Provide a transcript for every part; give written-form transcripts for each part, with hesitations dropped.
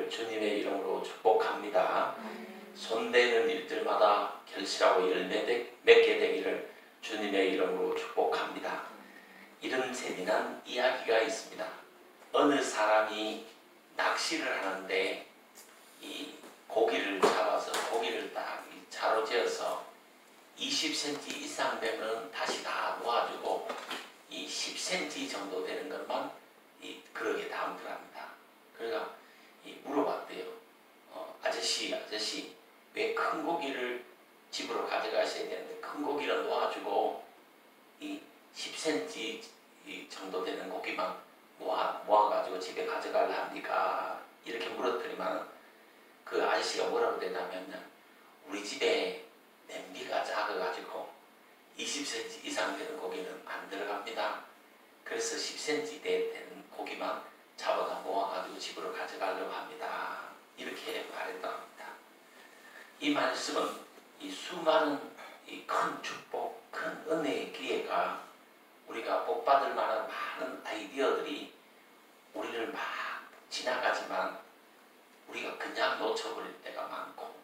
되기를 주님의 이름으로 축복합니다. 손대는 일들마다 결실하고 열매 맺게 되기를 주님의 이름으로 축복합니다. 이런 재미난 이야기가 있습니다. 어느 사람이 낚시를 하는데 이 고기를 잡아서 고기를 딱 자로 재어서 20cm 이상 되면 다시 다 모아주고 이 10cm 정도 되는 것만 그러게 담더랍니다. 그러니까 물어봤대요. 아저씨 왜 큰 고기를 집으로 가져가셔야 되는데 큰 고기를 놓아주고 이 10cm 정도 되는 고기만 모아가지고 집에 가져가려 합니까? 이렇게 물었더니만 그 아저씨가 뭐라고 대답했냐면 우리 집에 냄비가 작아가지고 20cm 이상 되는 고기는 안 들어갑니다. 그래서 10cm 되는 고기만 잡아다 모아가지고 집으로 가져가려고 합니다. 이렇게 말했다고 합니다. 이 말씀은 이 수많은 큰 축복, 큰 은혜의 기회가 우리가 복받을 만한 많은 아이디어들이 우리를 막 지나가지만 우리가 그냥 놓쳐버릴 때가 많고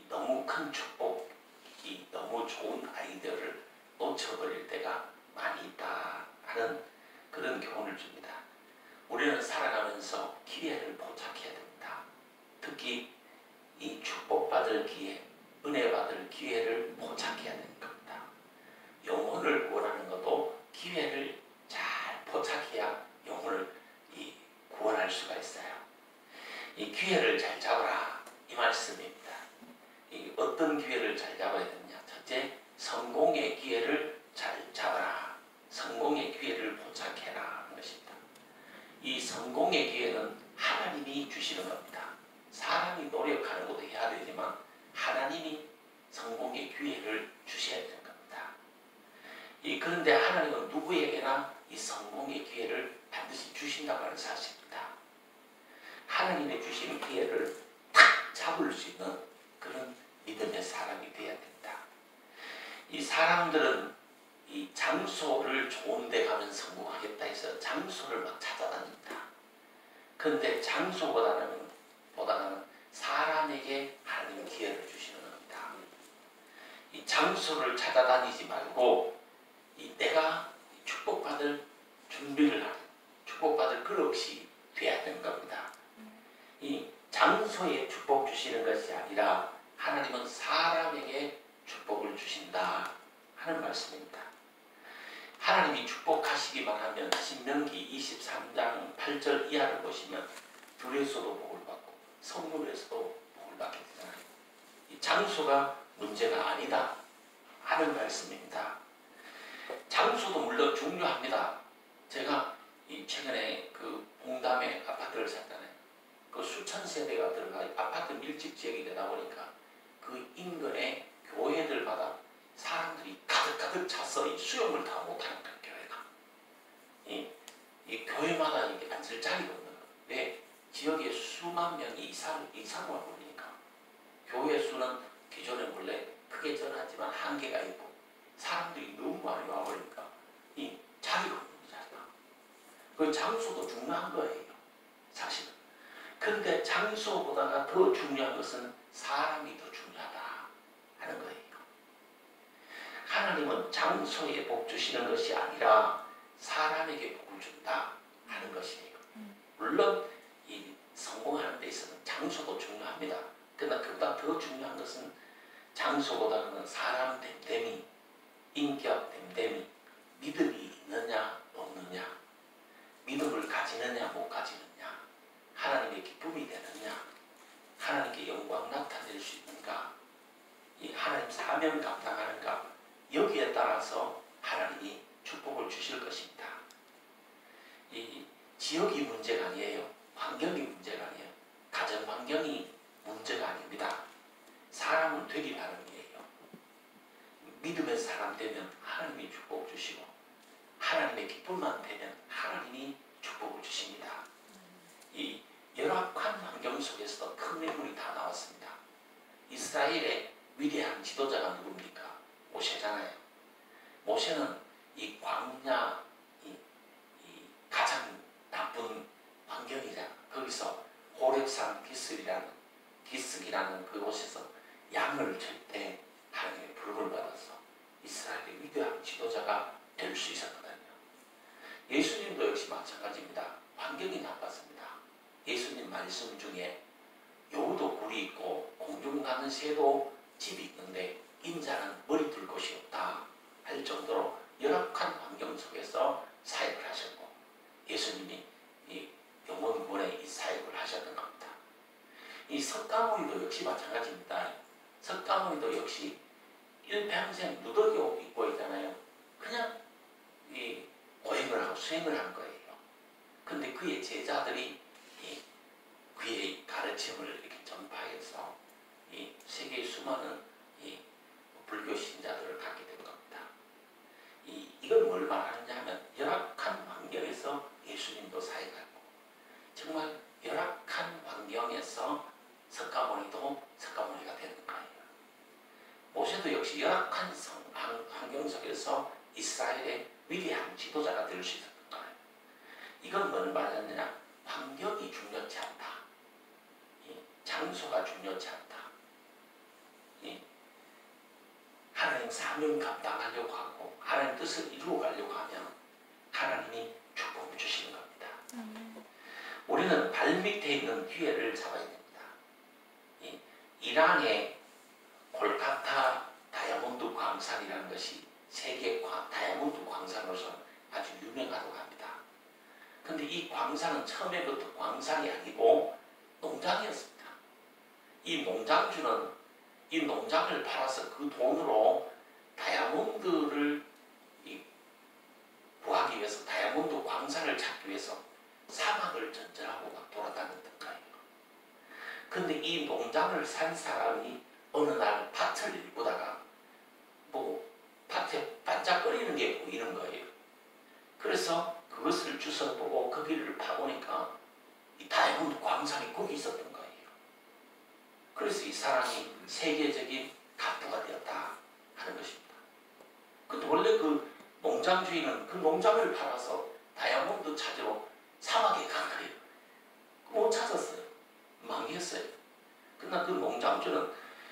너무 큰 축복, 너무 좋은 아이디어를 놓쳐버릴 때가 많이 있다 하는 그런 교훈을 줍니다. 우리는 살아가면서 기회를 포착해야 됩니다. 특히 이 축복받을 기회, 은혜 받을 기회를 포착해야 되는 겁니다. 영혼을 구원하는 것도 기회를 잘 포착해야 영혼을 구원할 수가 있어요. 이 기회를 잘 잡아라 이 말씀입니다. 어떤 기회를 잘 잡아야 되느냐? 첫째, 성공의 기회를 잘 잡아라. 성공의 기회를 포착해라 하는 것입니다. 이 성공의 기회는 하나님이 주시는 겁니다. 사람이 노력하는 것도 해야 되지만 하나님이 성공의 기회를 주셔야 되는 겁니다. 그런데 하나님은 누구에게나 이 성공의 기회를 반드시 주신다고 하는 사실입니다. 하나님의 주시는 기회를 탁 잡을 수 있는 그런 믿음의 사람이 되어야 됩니다. 이 사람들은 이 장소를 좋은 데 가면 성공하겠다 해서 장소를 막 찾아다닙니다. 그런데 장소보다는 사람에게 하나님 기회를 주시는 겁니다. 이 장소를 찾아다니지 말고 내가 축복받을 준비를 하는 축복받을 그릇이 되어야 되는 겁니다. 이 장소에 축복 주시는 것이 아니라 하나님은 사람에게 축복을 주신다 하는 말씀입니다. 하나님이 축복하시기만 하면 신명기 23장 8절 이하를 보시면 들에서도 복을 받고 성문에서도 복을 받게 되잖아요. 이 장소가 문제가 아니다 하는 말씀입니다. 장소도 물론 중요합니다. 제가 최근에 그 봉담에 아파트를 샀잖아요. 그 수천 세대가 들어가 아파트 밀집 지역이 되다 보니까 그 인근에 교회들마다 사람들이 가득 차서 수용을 다 못하는 거예요. 교회가. 이 교회마다 이게 앉을 자리가 없는 거예요. 왜? 지역에 수만 명이 이사를 와버리니까 교회 수는 기존에 원래 크게 전하지만 한계가 있고 사람들이 너무 많이 와버리니까 이 자리가 없는 자리가. 그 장소도 중요한 거예요. 사실은. 그런데 장소보다가 더 중요한 것은 사람이 더 중요하다 하는 거예요. 하나님은 장소에 복 주시는 것이 아니라 사람에게 복을 준다 하는 것이에요. 물론 이 성공하는 데 있어서는 장소도 중요합니다. 그러나 그보다 더 중요한 것은 장소보다는 사람 됨됨이, 인격 됨됨이, 믿음이 있느냐 없느냐, 믿음을 가지느냐 못 가지느냐, 하나님의 기쁨이 되느냐, 하나님께 영광 나타낼 수 있는가, 이 하나님 사명 감당하는가, 여기에 따라서 하나님이 축복을 주실 것입니다. 이 지역이 문제가 아니에요. 환경이 문제가 아니에요. 가정 환경이 문제가 아닙니다. 사람은 되기 나름이에요. 믿음의 사람 되면 하나님이 축복 주시고 하나님의 기쁨만 되면 하나님이 축복을 주십니다. 이 열악한 환경 속에서도 큰 매물이 다 나왔습니다. 이스라엘의 위대한 지도자가 누굽니까? 모세잖아요. 모세는 이 광야, 이 가장 나쁜 환경이잖아. 거기서 호렙산 기슭이라는 그곳에서 양을 칠 때 하나님의 부름을 받아서 이스라엘의 위대한 지도자가 될 수 있었거든요. 예수님도 역시 마찬가지입니다. 환경이 나빴습니다. 예수님 말씀 중에 여우도 굴이 있고 공중 가는 새도 집이 있는데 인자는 머리 둘 곳이 없다 할 정도로 열악한 환경 속에서 사역을 하셨고, 예수님이 이 영원군에 이 사역을 하셨던 겁니다. 이 석가모니도 역시 마찬가지입니다. 석가모니도 역시 일평생 누더기 옷 입고 있잖아요. 그냥 이 고행을 하고 수행을 한 거예요. 근데 그의 제자들이 이 그의 가르침을 이렇게 전파해서 이 세계의 수많은 이 불교 신자들을 갖게 된 겁니다. 이건 뭘 말하느냐 하면 열악한 환경에서 예수님도 사역하고, 정말 열악한 환경에서 석가모니가 되는 거예요. 모세도 역시 열악한 환경 속에서 이스라엘의 위대한 지도자가 될 수 있었던 거예요. 이건 뭘 말하느냐, 환경이 중요치 않다. 장소가 중요치 않다. 하나님 사명 감당하려고 하고 하나님 뜻을 이루어 가려고 하면 하나님이 축복을 주시는 겁니다. 우리는 발밑에 있는 기회를 잡아야 됩니다. 이란의 골카타 다이아몬드 광산이라는 것이 세계 다이아몬드 광산으로서 아주 유명하다고 합니다. 근데 이 광산은 처음에부터 광산이 아니고 농장이었습니다. 이 농장주는 이 농장을 팔아서 그 돈으로 다이아몬드를 구하기 위해서, 다이아몬드 광산을 찾기 위해서 사막을 전전하고 막 돌아다녔던 거예요. 근데 이 농장을 산 사람이 어느 날 밭을 일구다가 밭에 반짝거리는 게 보이는 거예요. 그래서 그것을 주워 보고 거기를 파보니까 이 다이아몬드 광산이 거기 있었던 거예요. 그래서 이 사람이 세계적인 가부가 되었다 하는 것입니다. 근데 원래 그 농장 주인은 그 농장을 팔아서 다이아몬드 찾으러 사막에 간 거예요. 못 찾았어요. 망했어요. 그러나 그 농장주는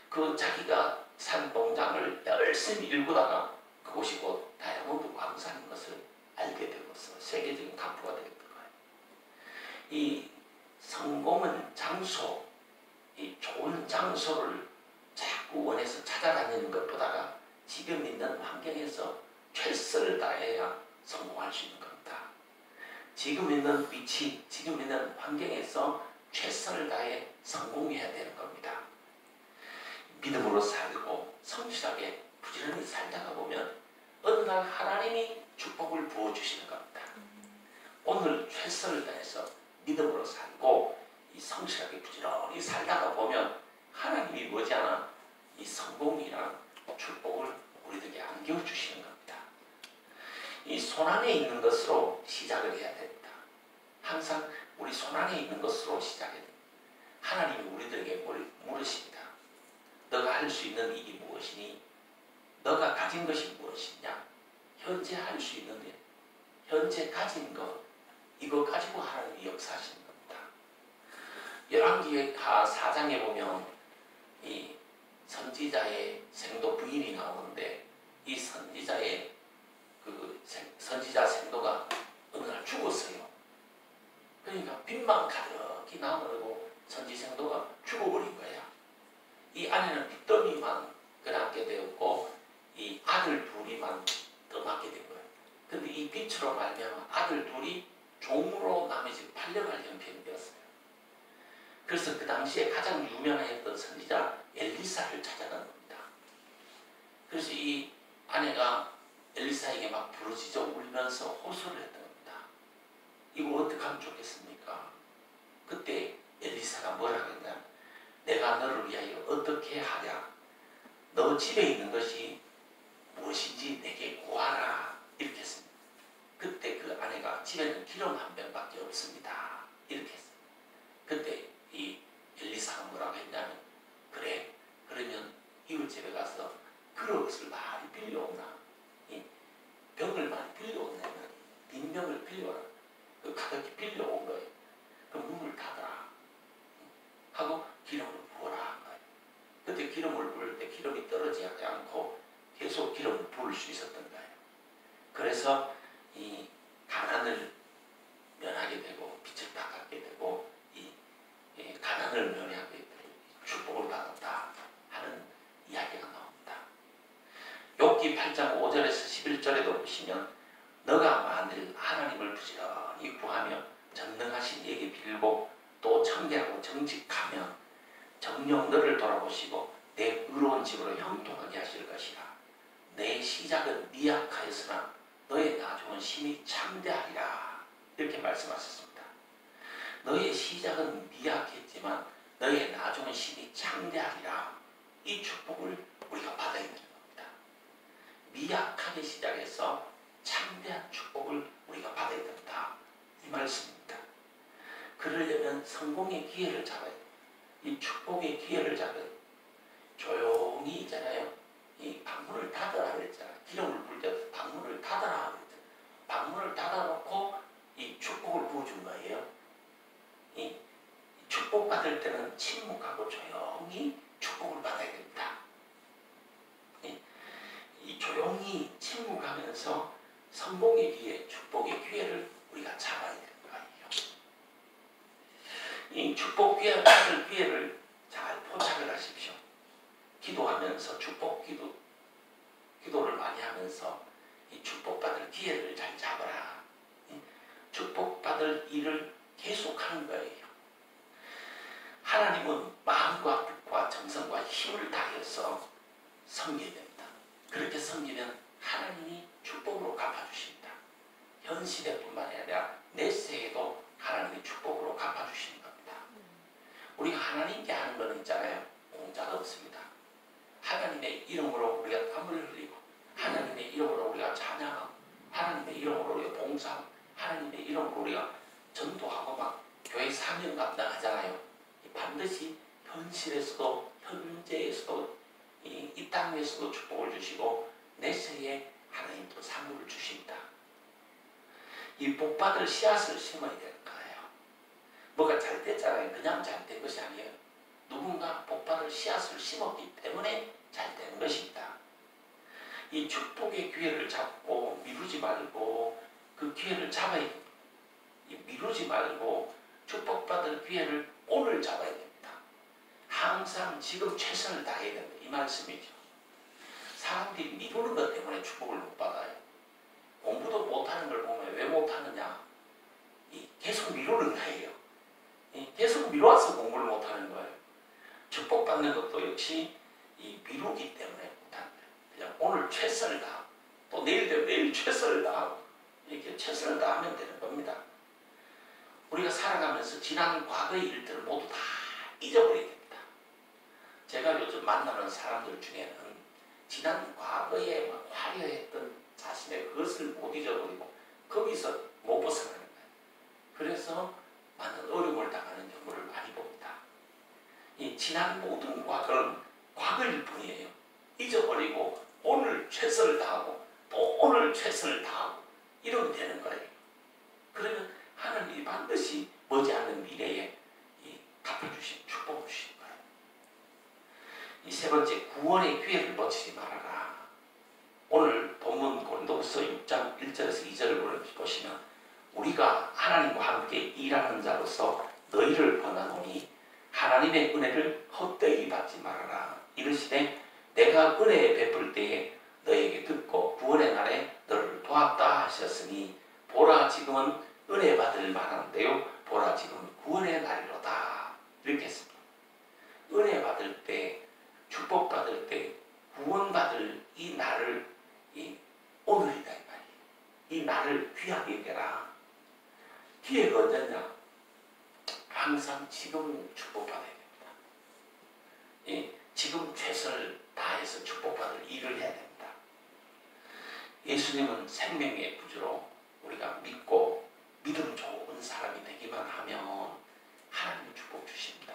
그 자기가 산 농장을 열심히 일구다가 그곳이 곧 다이아몬드 광산인 것을 알게 되고서 세계적인 가부가 되었던 거예요. 이 성공은 장소, 이 좋은 장소를 자꾸 원해서 찾아다니는 것보다가 지금 있는 환경에서 최선을 다해야 성공할 수 있는 겁니다. 지금 있는 위치, 지금 있는 환경에서 최선을 다해 성공해야 되는 겁니다. 믿음으로 살고 성실하게 부지런히 살다가 보면 어느 날 하나님이 축복을 부어주시는 겁니다. 오늘 최선을 다해서 믿음으로 살고 이 성실하게 부지런히 살다가 보면 하나님이 머지않아 이 성공이라는 축복을 우리들에게 안겨주시는 겁니다. 이 손안에 있는 것으로 시작을 해야 됩니다. 항상 우리 손안에 있는 것으로 시작해야 됩니다. 하나님이 우리들에게 물으십니다. 너가 할 수 있는 일이 무엇이니? 너가 가진 것이 무엇이냐? 현재 할 수 있는데 현재 가진 것, 이거 가지고 하나님이 역사하시는 겁니다. 열왕기하 4장에 보면 이 선지자의 생도 부인이 나오는데 이 선지자의 선지자 생도가 어느 날 죽었어요. 그러니까 빚만 가득히 남으고 선지 생도가 죽어버린 거야. 이 안에는 빚더미만 남게 되었고 이 아들 둘이만 떠맡게 된 거예요. 근데 이 빚으로 말미암아 아들 둘이 종으로 남의 집 팔려갈 형편이 되었어요. 그래서 그 당시에 가장 유명했던 선지자 엘리사를 찾아간 겁니다. 그래서 이 아내가 엘리사에게 막 부르짖어 울면서 호소를 했던 겁니다. 이거 어떻게 하면 좋겠습니까? 그때 엘리사가 뭐라 그랬냐? 내가 너를 위하여 어떻게 하랴? 너 집에 있는 것이 무엇인지 내게 구하라. 이렇게 했습니다. 그때 그 아내가 집에는 기름 한 병밖에 없습니다. 이렇게 했어요. 그때 이 엘리사가 뭐라고 했냐면, 그래, 그러면 이웃집에 가서 그릇을 많이 빌려오나, 이 병을 많이 빌려오냐면 빈병을 빌려오라. 그 가득히 빌려온 거예요. 그 문을 닫아라. 13절에도 보시면 너가 만일 하나님을 부지런히 구하며 전능하신 이에게 빌고 또 청결하고 정직하면 정녕 너를 돌아보시고 내 의로운 집으로 형통하게 하실 것이라. 내 시작은 미약하였으나 너의 나중은 심히 창대하리라. 이렇게 말씀하셨습니다. 너의 시작은 미약했지만 너의 나중은 심히 창대하리라. 이 축복을 우리가 받아야 되는 겁니다. 미약하게 시작해서 창대한 축복을 우리가 받아야 된다. 이 말씀입니다. 그러려면 성공의 기회를 잡아야 돼요. 이 축복의 기회를 잡아야 돼요. 조용히 있잖아요. 이 방문을 닫으라 그랬잖아요. 기름을 부을 때 방문을 닫아라 그랬잖아요. 방문을 닫아놓고 이 축복을 부어준 거예요. 이 축복받을 때는 침묵하고 조용히 축복을 받아야 됩니다. 이 조용히 침묵하면서 성공의 기회, 축복의 기회를 우리가 잡아야 되는 거예요. 이 축복 받을 기회를 잘 포착을 하십시오. 기도하면서 기도를 많이 하면서 이 축복받을 기회를 잘 잡아라. 축복받을 일을 계속하는 거예요. 하나님은 마음과 뜻과 정성과 힘을 다해서 섬겨야 됩니다. 그렇게 섬기면 하나님이 축복으로 갚아주십니다. 현실에뿐만 아니라 내세에도 하나님이 축복으로 갚아주시는 겁니다. 우리가 하나님께 하는 것은 있잖아요. 공짜가 없습니다. 하나님의 이름으로 우리가 땀을 흘리고 하나님의 이름으로 우리가 찬양하고 하나님의 이름으로 우리가 봉사하고 하나님의 이름으로 우리가 전도하고 막 교회 사명 감당하잖아요. 반드시 현실에서도 현재에서도 이 땅에서도 축복을 주시고 내세에 하나님도 상급을 주십니다. 이 복받을 씨앗을 심어야 되는 거예요. 뭐가 잘 됐잖아요. 그냥 잘 된 것이 아니에요. 누군가 복받을 씨앗을 심었기 때문에 잘 되는 것입니다. 이 축복의 기회를 잡고 미루지 말고 그 기회를 잡아야 됩니다. 미루지 말고 축복받을 기회를 오늘 잡아야 됩니다. 항상 지금 최선을 다해야 된다. 이 말씀이죠. 사람들이 미루는 것 때문에 축복을 못 받아요. 공부도 못하는 걸 보면 왜 못하느냐? 계속 미루는 거예요. 계속 미뤄서 공부를 못하는 거예요. 축복받는 것도 역시 이 미루기 때문에 못하는 거예요. 그냥 오늘 최선을 다하고 또 내일 되면 내일 최선을 다하고 이렇게 최선을 다하면 되는 겁니다. 우리가 살아가면서 지난 과거의 일들을 모두 다 잊어버려야 됩니다. 제가 요즘 만나는 사람들 중에는 지난 과거에 막 화려했던 자신의 그것을 못 잊어버리고 거기서 못 벗어나는 거예요. 그래서 많은 어려움을 당하는 경우를 많이 봅니다. 이 지난 모든 과거는 과거일 뿐이에요. 잊어버리고 오늘 최선을 다하고 또 오늘 최선을 다하고 이러면 되는 거예요. 그러면 하나님이 반드시 머지않는 미래에 갚아주신 축복을 주신 거예요. 이 세 번째, 구원의 기회를 놓치지 말아라. 오늘 본문 고린도후서 6장 1절에서 2절을 보시면 우리가 하나님과 함께 일하는 자로서 너희를 권하노니 하나님의 은혜를 헛되이 받지 말아라. 이르시되 내가 은혜 베풀 때에 너에게 듣고 구원의 날에 너를 도왔다 하셨으니 보라 지금은 은혜 받을 만한데요. 보라 지금 구원의 날이로다. 이렇게 했습니다. 은혜 받을 때, 축복 받을 때, 구원 받을 이 날을 오늘이다 이 말이에요. 이 날을 귀하게 여겨라. 기회가 언제냐? 항상 지금 축복받아야 됩니다. 지금 최선을 다해서 축복받을 일을 해야 됩니다. 예수님은 생명의 구주로 우리가 믿고 믿음 좋은 사람이 되기만 하면 하나님이 축복 주십니다.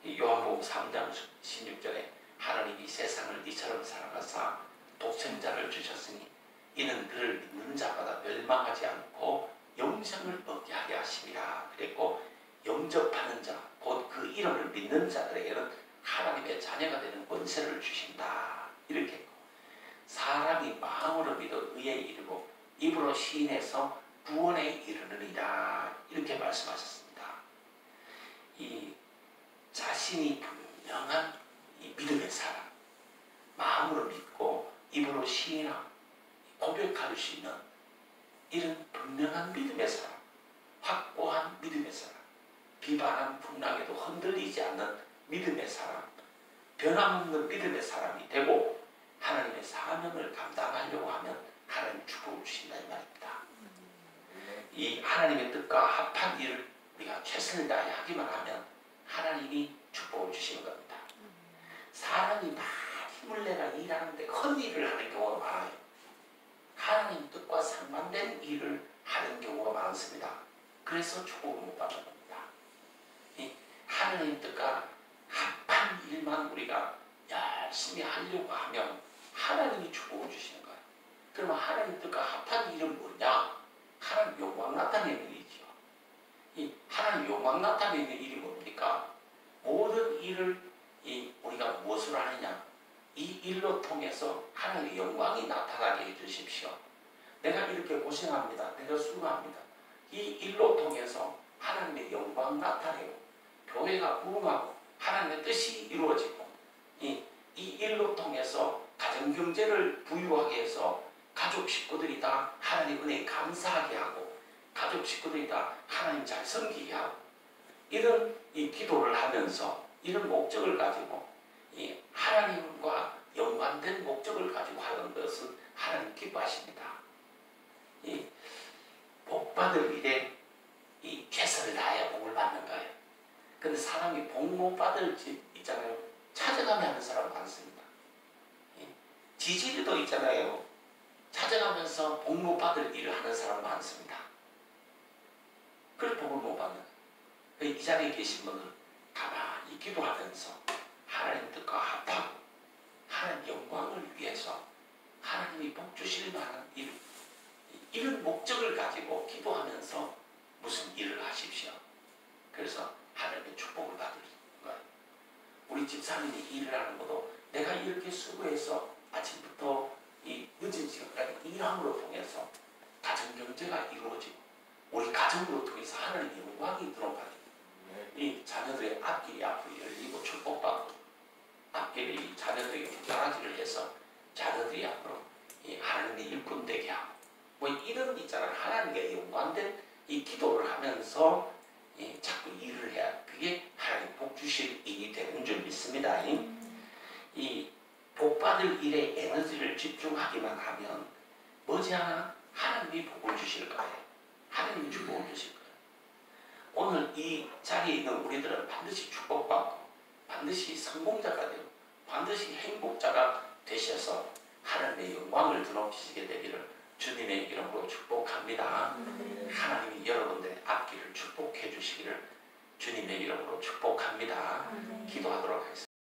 요한복음 3장 16절에 하나님이 세상을 이처럼 사랑하사 독생자를 주셨으니 이는 그를 믿는 자마다 멸망하지 않고 영생을 얻게 하게 하심이라. 그랬고 영접하는 자, 곧 그 이름을 믿는 자들에게는 하나님의 자녀가 되는 권세를 주신다. 이렇게 했고 사람이 마음으로 믿어 의에 이르고 입으로 시인해서 구원에 이르느니라. 이렇게 말씀하셨습니다. 이 자신이 분명한 이 믿음의 사람, 마음으로 믿고 입으로 시인하고 받을 수 있는 이런 분명한 믿음의 사람, 확고한 믿음의 사람, 비바람 풍랑에도 흔들리지 않는 믿음의 사람, 변함없는 믿음의 사람이 되고 하나님의 사명을 감당하려고 하면 하나님 축복을 주신다 이 말입니다. 이 하나님의 뜻과 합한 일을 우리가 최선을 다해 하기만 하면 하나님이 축복을 주시는 겁니다. 사람이 막 힘을 내가 일하는데 큰 일을 하는 경우가 많아요. 하나님 뜻과 상반된 일을 하는 경우가 많습니다. 그래서 축복을 못 받는 겁니다. 이 하나님 뜻과 합한 일만 우리가 열심히 하려고 하면 하나님이 축복을 주시는 거예요. 그러면 하나님 뜻과 합한 일은 뭐냐? 하나님 영광 나타내는 일이죠. 이 하나님 영광 나타내는 일이 뭡니까? 모든 일을 우리가 무엇으로 하느냐? 이 일로 통해서 하나님의 영광이 나타나게 해주십시오. 내가 이렇게 고생합니다. 내가 수고합니다. 이 일로 통해서 하나님의 영광 나타내고 교회가 부흥하고 하나님의 뜻이 이루어지고 이 일로 통해서 가정경제를 부유하게 해서 가족 식구들이 다 하나님 은혜에 감사하게 하고 가족 식구들이 다 하나님 잘 섬기게 하고 이런 기도를 하면서 이런 목적을 가지고 하나님과 연관된 목적을 가지고 하는 것은 하나님 기뻐하십니다. 복 받을 일에 최선을 다해야 복을 받는 거예요. 근데 사람이 복 못 받을 집 있잖아요. 찾아가며 하는 사람 많습니다. 지지리도 있잖아요. 찾아가면서 복 못 받을 일을 하는 사람 많습니다. 그래서 복을 못 받는 거예요. 이 자리에 계신 분은 가만히 기도하면서 하나님 뜻과 합하고 하나님 영광을 위해서 하나님이 복 주실 만한 일, 이런 목적을 가지고 기도하면서 무슨 일을 하십시오. 그래서 하나님의 축복을 받을 거예요. 우리 집사님이 일을 하는 것도 내가 이렇게 수고해서 아침부터 이 늦은 시간까지 일함으로 통해서 가정 경제가 이루어지고 우리 가정으로 통해서 하나님의 영광이 들어가게 이 자녀들의 앞길이 앞으로 열리고 축복받고 앞길에 이 자녀들에게 부자라지를 해서 자녀들이 앞으로 이 하나님의 일꾼 되게 하고 뭐 이런 있잖아요. 하나님께 연관된 이 기도를 하면서 자꾸 일을 해야 그게 하나님 복 주실 일이 되는 줄 믿습니다. 이 복 받을 일에 에너지를 집중하기만 하면 머지않아 하나님이 복을 주실 거예요. 하나님이 축복을 주실 거예요. 오늘 이 자리에 있는 우리들은 반드시 축복받고 반드시 성공자가 되고 반드시 행복자가 되셔서 하나님의 영광을 드높이시게 되기를 주님의 이름으로 축복합니다. 하나님이 여러분들의 앞길을 축복해 주시기를 주님의 이름으로 축복합니다. 기도하도록 하겠습니다.